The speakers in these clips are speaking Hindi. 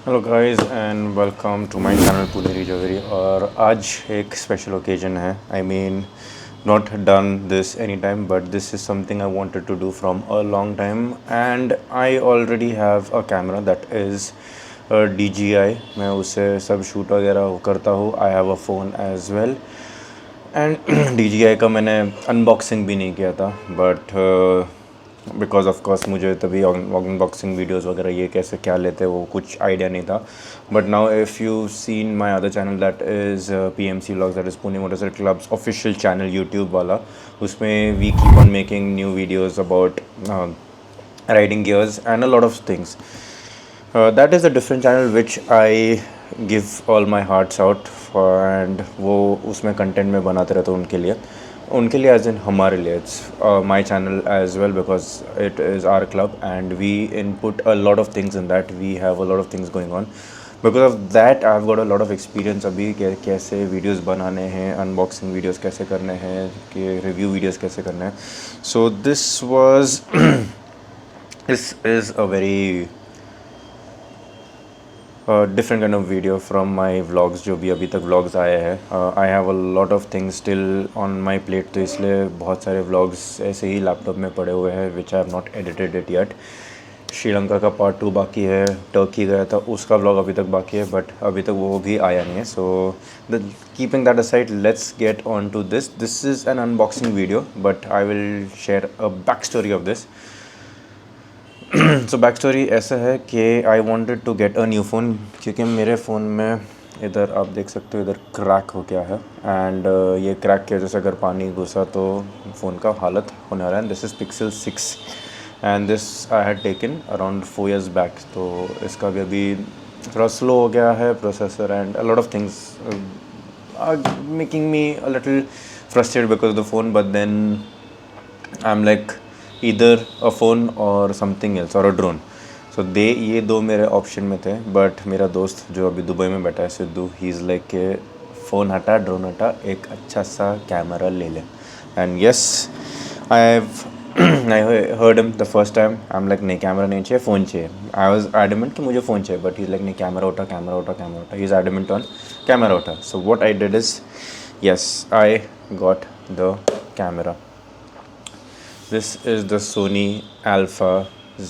Hello guys and welcome to my channel Puneri Jogari. और आज एक स्पेशल ओकेजन है। I mean not done this any time but this is something I wanted to do from a long time and I already have a camera that is DJI। मैं उससे सब शूट वगैरह करता हूँ। I have a phone as well and DJI का मैंने अनबॉक्सिंग भी नहीं किया था बट बिकॉज ऑफ कोर्स मुझे तभी अनबॉक्सिंग वीडियोस वगैरह ये कैसे क्या लेते वो कुछ आइडिया नहीं था। But now if you seen my other channel that is PMC vlogs, that is Pune motorcycle clubs official channel YouTube वाला, उसमें we keep on making new videos about riding gears and a lot of things. That is a different channel which I give all my hearts out and वो उसमें कंटेंट में बनाते रहते उनके लिए एज इन हमारे लिए it's my channel as well because it is our club and we input a lot of things in that, we have a lot of things going on. Because of that I have got a lot of experience अभी कैसे वीडियोस बनाने हैं, अनबॉक्सिंग वीडियोस कैसे करने हैं, कि रिव्यू वीडियोस कैसे करने हैं। So this was this is a very different kind of video from my vlogs, जो भी अभी तक व्लॉग्स आए हैं। आई have a lot of things still on my plate, तो इसलिए बहुत सारे व्लॉग्स ऐसे ही लैपटॉप में पड़े हुए हैं which I have not edited it yet. Sri Lanka का पार्ट 2 बाकी है, टर्की गया था उसका व्लॉग अभी तक बाकी है बट अभी तक वो भी आया नहीं है। So the keeping that aside, let's get on to this is an unboxing video but I will share a back story of this. So back story ऐसा है कि I wanted to get a new phone, क्योंकि मेरे फ़ोन में इधर आप देख सकते हो इधर क्रैक हो गया है एंड ये क्रैक की वजह से अगर पानी घुसा तो फ़ोन का हालत होने वाला है। This is Pixel 6 and this I had taken around 4 years back. तो इसका भी अभी थोड़ा स्लो हो गया है processor and a lot of things making me a little frustrated because of the phone, but then I am like either a phone or something else or a drone. So ये दो मेरे ऑप्शन में थे बट मेरा दोस्त जो अभी दुबई में बैठा है सिद्धू, ही इज़ लाइक के फ़ोन हटा ड्रोन हटा, एक अच्छा सा कैमरा ले ले। And yes I have I heard him the first time. I am like नहीं कैमरा नहीं चाहिए, फ़ोन चाहिए। आई वाज एडमेंट कि मुझे फ़ोन चाहिए बट ही इज़ लाइक नहीं कैमरा उठा कैमरा उठा कैमरा उठा, he is adamant on camera उठा। So what I did is yes, I got the camera. This is the Sony Alpha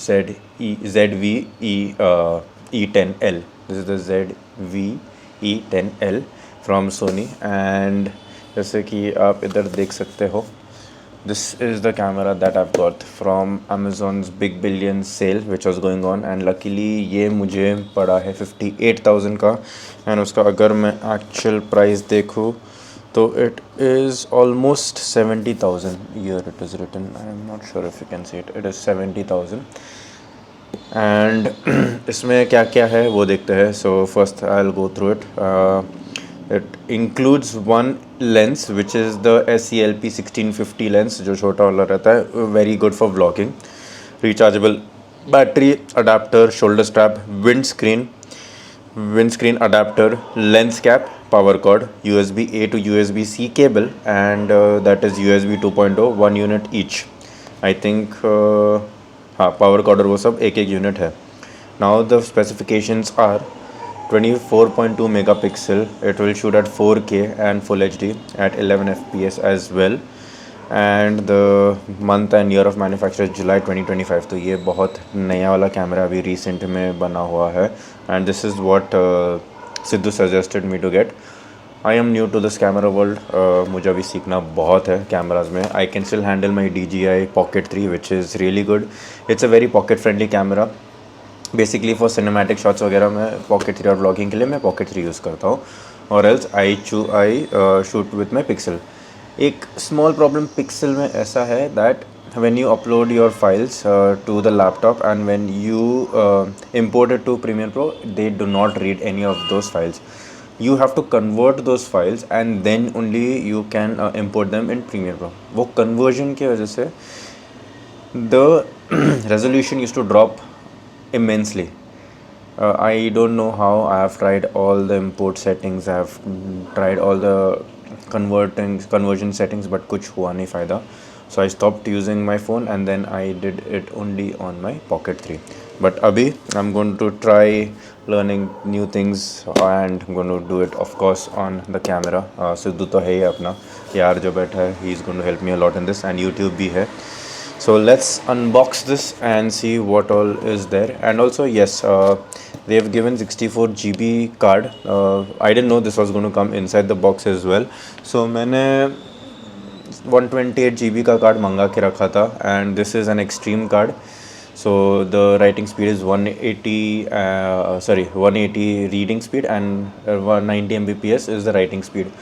ZV-E10L. This is the ZV-E10L from Sony and जैसे कि आप इधर देख सकते हो, this is the camera that I've got from Amazon's Big Billion sale which was going on and luckily ये मुझे पड़ा है 58,000 का and उसका अगर मैं actual price देखूँ तो it is almost 70,000. Here it is written, I am not sure if you can see it, it is 70,000 and इसमें क्या क्या है वो देखते हैं. So first I'll go through it. It includes one lens which is the SELP 1650 lens जो छोटा वाला रहता है, very good for vlogging. Rechargeable battery, adapter, shoulder strap, windscreen adapter, lens cap, power cord, USB A to USB C cable and that is USB 2.0, 1 unit each. I think हाँ power cord और वो सब एक यूनिट है. Now the specifications are 24.2 megapixel, it will shoot at 4K and full HD at 11 FPS as well and the month and year of manufacture is July 2025. तो ये बहुत नया वाला कैमरा अभी रिसेंट में बना हुआ है and this is what Sidhu suggested me to get. I am new to this camera world. मुझे अभी सीखना बहुत है कैमराज में. I can still handle my DJI Pocket 3 which is really good. It's a very pocket friendly camera. Basically for cinematic shots वगैरह मैं पॉकेट 3 और व्लॉगिंग के लिए मैं पॉकेट 3 यूज़ करता हूँ और else I shoot with my pixel. एक स्मॉल प्रॉब्लम पिक्सल में ऐसा है that when you upload your files to the laptop and when you import it to Premiere Pro, they do not read any of those files. You have to convert those files and then only you can import them in Premiere Pro. वो conversion की वजह से the resolution used to drop immensely. I don't know how. I have tried all the import settings, I have tried all the conversion settings but कुछ हुआ नहीं फ़ायदा. So I stopped using my phone and then I did it only on my Pocket 3. But अभी I am going to try learning new things and going to do it of course on the camera. Sidhu तो है ही अपना यार जो बैठा है, he is going to help me a lot in this, and YouTube भी है. So let's unbox this and see what all is there. And also yes, they have given 64 GB card. I didn't know this was going to come inside the box as well. So मैंने 128 GB का कार्ड मंगा के रखा था, and this is an extreme card. So the writing speed is 180 180 reading speed, and 190 Mbps is the writing speed.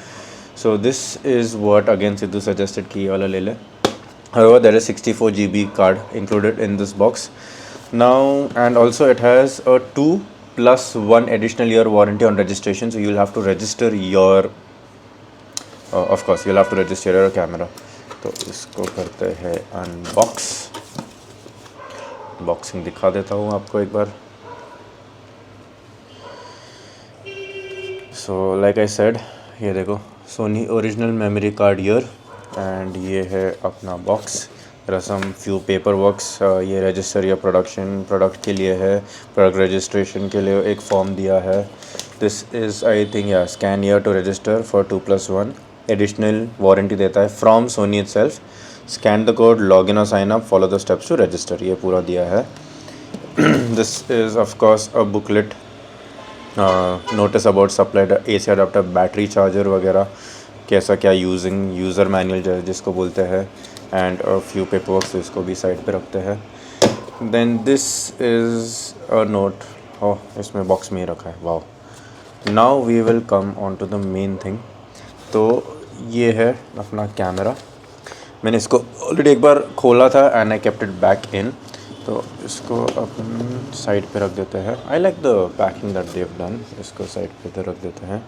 So this is what again Sidhu suggested कि ये वाला ले ले. However, there is 64 GB card included in this box now, and also it has a 2+1 additional year warranty on registration. So you'll have to register your of course you'll have to register your camera. तो इसको करते हैं अनबॉक्स. बॉक्सिंग दिखा देता हूँ आपको एक बार. सो लाइक आई सेड, ये देखो Sony original memory card year, and ये है अपना बॉक्स. रसम फ्यू पेपर वर्क्स. ये रजिस्टर या प्रोडक्ट के लिए है, प्रोडक्ट रजिस्ट्रेशन के लिए एक फॉर्म दिया है. दिस इज़ आई थिंक या scan here to register for 2+1 additional warranty देता है from Sony itself. Scan the code, log in और sign up, follow the steps to register. ये पूरा दिया है. This is of course a booklet, notice about supplied AC adapter, battery charger वगैरह, कैसा क्या यूज़र मैनुअल जिसको बोलते हैं, and a few paper works. इसको भी साइड पे रखते हैं. Then this is a note. Oh, इसमें बॉक्स में ही रखा है. Wow. Now we will come on to the main thing. तो ये है अपना कैमरा. मैंने इसको ऑलरेडी एक बार खोला था and I kept it back in. तो इसको अपन साइड पे रख देते हैं. I like the packing that they have done. इसको साइड पे तो रख देते हैं.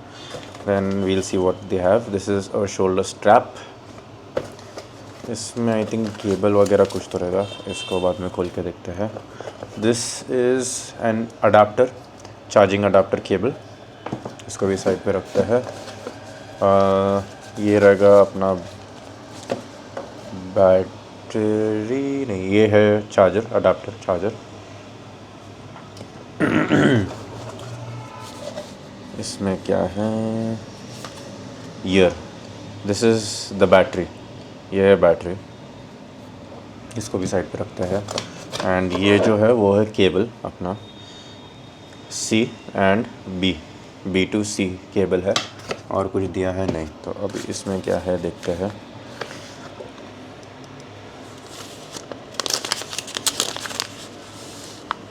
Then we'll see what they have. This is a shoulder strap. इसमें आई थिंक केबल वगैरह कुछ तो रहेगा. इसको बाद में खोल के देखते हैं. This is N adapter, charging adapter cable. इसको भी साइड पे रखते हैं. ये रहेगा अपना बैटरी, नहीं ये है चार्जर, अडाप्टर चार्जर. इसमें क्या है, year. This is the battery. ये है बैटरी. इसको भी साइड पे रखते हैं. एंड ये जो है वो है केबल अपना C and B to C cable है, और कुछ दिया है नहीं. तो अब इसमें क्या है देखते हैं.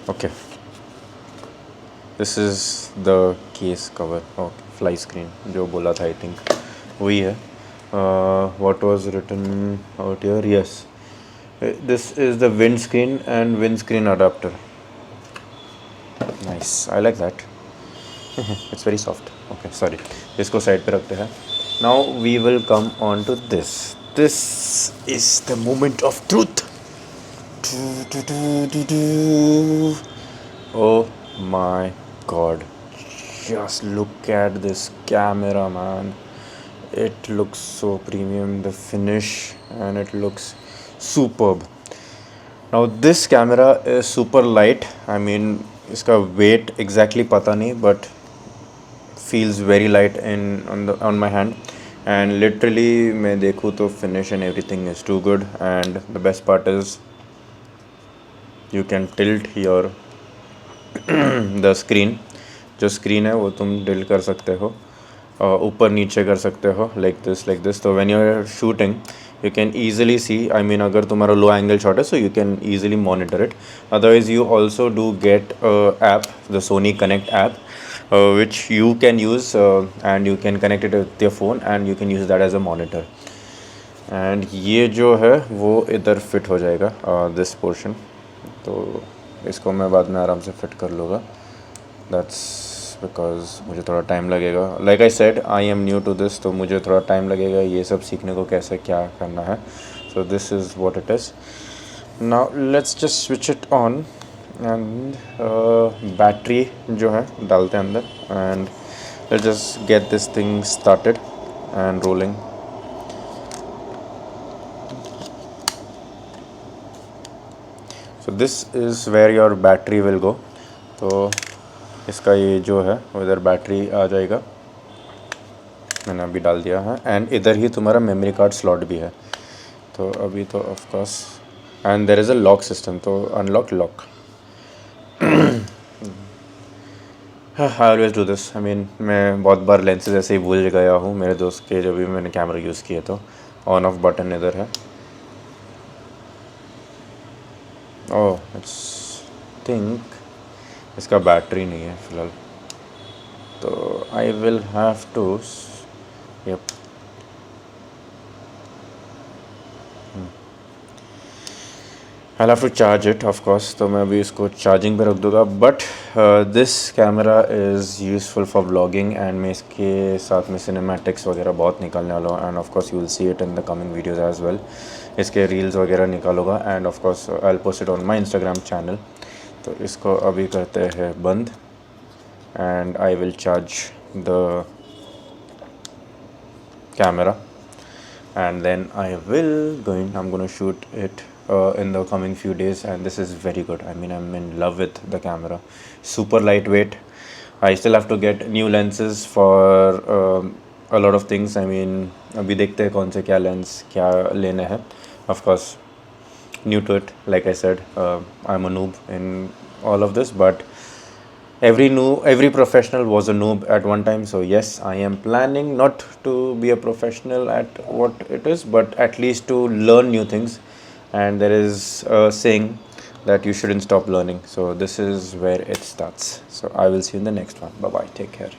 Okay, this is the case cover. Okay, fly screen जो बोला था आई थिंक वही है. What was written out here. Yes, this is the wind screen and wind screen adapter. Nice, I like that. It's very soft. Okay, sorry. इसको साइड पे रखते हैं. Now we will come on to this. This is the moment of truth. Oh my god, just look at this camera, man. It looks so premium, the finish, and it looks superb. Now this camera is super light. I mean, इसका weight exactly पता नहीं, but feels very light on my hand. And literally मैं देखूँ तो finish and everything is too good. And the best part is you can tilt your the screen. जो स्क्रीन है वो तुम टिल्ट कर सकते हो, ऊपर नीचे कर सकते हो, लाइक दिस. तो when you are shooting you can easily see. I mean अगर तुम्हारा लो एंगल शॉट है so you can easily monitor it. Otherwise you also do get app, the Sony connect app, which you can use, and you can connect it with your phone and you can use that as a monitor. And ये जो है वो इधर फिट हो जाएगा, दिस पोर्शन. तो इसको मैं बाद में आराम से फिट कर लूँगा. दैट्स बिकॉज मुझे थोड़ा टाइम लगेगा. Like I said, I am new to this, तो मुझे थोड़ा टाइम लगेगा ये सब सीखने को, कैसे क्या करना है. So this is what it is. Now let's just switch it on and battery जो है डालते हैं अंदर, and let's just get this thing started and rolling. So this is where your battery will go. तो इसका ये जो है इधर बैटरी आ जाएगा, मैंने अभी डाल दिया है। एंड इधर ही तुम्हारा मेमोरी कार्ड स्लॉट भी है। तो अभी तो of course, and there is a lock system, तो unlock lock. I always do this. I mean मैं बहुत बार लेंसेज ऐसे ही भूल गया हूँ मेरे दोस्त के, जब भी मैंने कैमरा यूज़ किया। तो ऑन ऑफ बटन इधर है। ओह इट्स थिंक इसका बैटरी नहीं है फ़िलहाल, तो I will have to, yup, I have to charge it of course. तो मैं अभी इसको चार्जिंग पे रख दूँगा। But this camera is useful for vlogging, and मैं इसके साथ में सिनेमैटिक्स वगैरह बहुत निकालने वाला हूँ। And of course you will see it in the coming videos as well. इसके रील्स वगैरह निकालूंगा, and of course I will post it on my Instagram channel. तो इसको अभी करते हैं बंद, and I will charge the camera, and then I'm going to shoot it in the coming few days. And this is very good. I mean, I'm in love with the camera. Super lightweight. I still have to get new lenses for a lot of things. I mean, अभी देखते हैं कौन से क्या लेंस क्या लेने हैं। Of course, new to it, like I said, I'm a noob in all of this, but every professional was a noob at one time. So yes, I am planning not to be a professional at what it is, but at least to learn new things. And there is a saying that you shouldn't stop learning, so this is where it starts. So I will see you in the next one. Bye bye, take care.